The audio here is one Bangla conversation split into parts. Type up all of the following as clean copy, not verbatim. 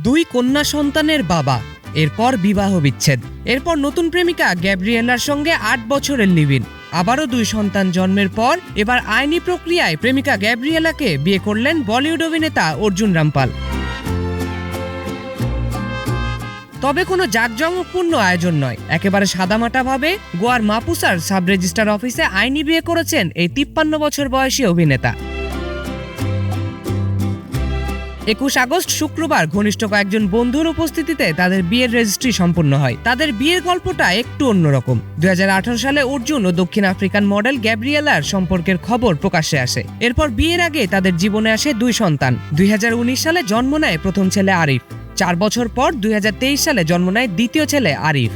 দুই কন্যা সন্তানের বাবা, এরপর বিবাহ বিচ্ছেদ, এরপর নতুন প্রেমিকা গ্যাব্রিয়েলার সঙ্গে ৮ বছরের লিভ ইন, আবারও 2 সন্তান জন্মের পর এবার আইনি প্রক্রিয়ায় প্রেমিকা গ্যাব্রিয়েলাকে বিয়ে করলেন বলিউড অভিনেতা অর্জুন রামপাল। তবে কোনো জাঁকজমকপূর্ণ আয়োজন নয়, একেবারে সাদামাটাভাবে গোয়ার মাপুসার সাব রেজিস্ট্রার অফিসে আইনি বিয়ে করেছেন এই 53 বছর বয়সী অভিনেতা। 21 আগস্ট শুক্রবার ঘনিষ্ঠ কয়েকজন বন্ধুর উপস্থিতিতে তাদের বিয়ের রেজিস্ট্রি সম্পন্ন হয়। তাদের বিয়ের গল্পটা একটু অন্যরকম। 2018 সালে অর্জুন ও দক্ষিণ আফ্রিকান মডেল গ্যাব্রিয়েলার সম্পর্কের খবর প্রকাশ্যে আসে। এরপর বিয়ের আগে তাদের জীবনে আসে 2 সন্তান। 2019 সালে জন্ম নেয় প্রথম ছেলে আরিফ। 4 বছর পর 2023 সালে জন্ম নেয় দ্বিতীয় ছেলে আরিফ।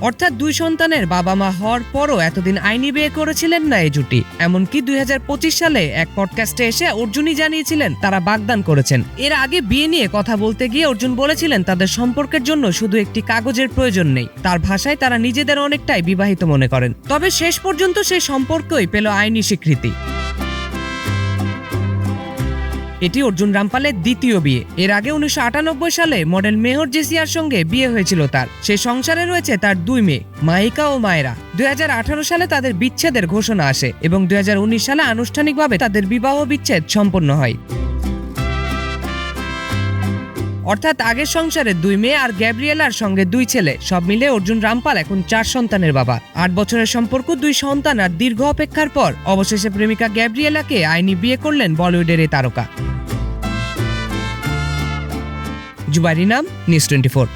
অর্থাৎ 2 সন্তানের বাবা মা হওয়ার পরও এতদিন আইনি বিয়ে করেছিলেন না এই জুটি। এমনকি 2025 সালে এক পডকাস্টে এসে অর্জুনই জানিয়েছিলেন তারা বাগদান করেছেন। এর আগে বিয়ে নিয়ে কথা বলতে গিয়ে অর্জুন বলেছিলেন তাদের সম্পর্কের জন্য শুধু একটি কাগজের প্রয়োজন নেই। তার ভাষায় তারা নিজেদের অনেকটাই বিবাহিত মনে করেন। তবে শেষ পর্যন্ত সেই সম্পর্কই পেল আইনি স্বীকৃতি। এটি অর্জুন রামপালের দ্বিতীয় বিয়ে। এর আগে 1998 সালে মডেল মেহর জেসিয়ার সঙ্গে বিয়ে হয়েছিল তার। সেই সংসারে রয়েছে তার 2 মেয়ে, মাহিকা ও মায়েরা। 2018 সালে তাদের বিচ্ছেদের ঘোষণা আসে এবং 2019 সালে আনুষ্ঠানিকভাবে তাদের বিবাহ বিচ্ছেদ সম্পন্ন হয়। অর্থাৎ আগের সংসারে 2 মেয়ে আর গ্যাব্রিয়েলার সঙ্গে 2 ছেলে, সব মিলে অর্জুন রামপাল এখন 4 সন্তানের বাবা। 8 বছরের সম্পর্ক, 2 সন্তান আর দীর্ঘ অপেক্ষার পর অবশেষে প্রেমিকা গ্যাব্রিয়েলাকে আইনি বিয়ে করলেন বলিউডের এই তারকা। জুবাইর ইনাম, নিউজ 24।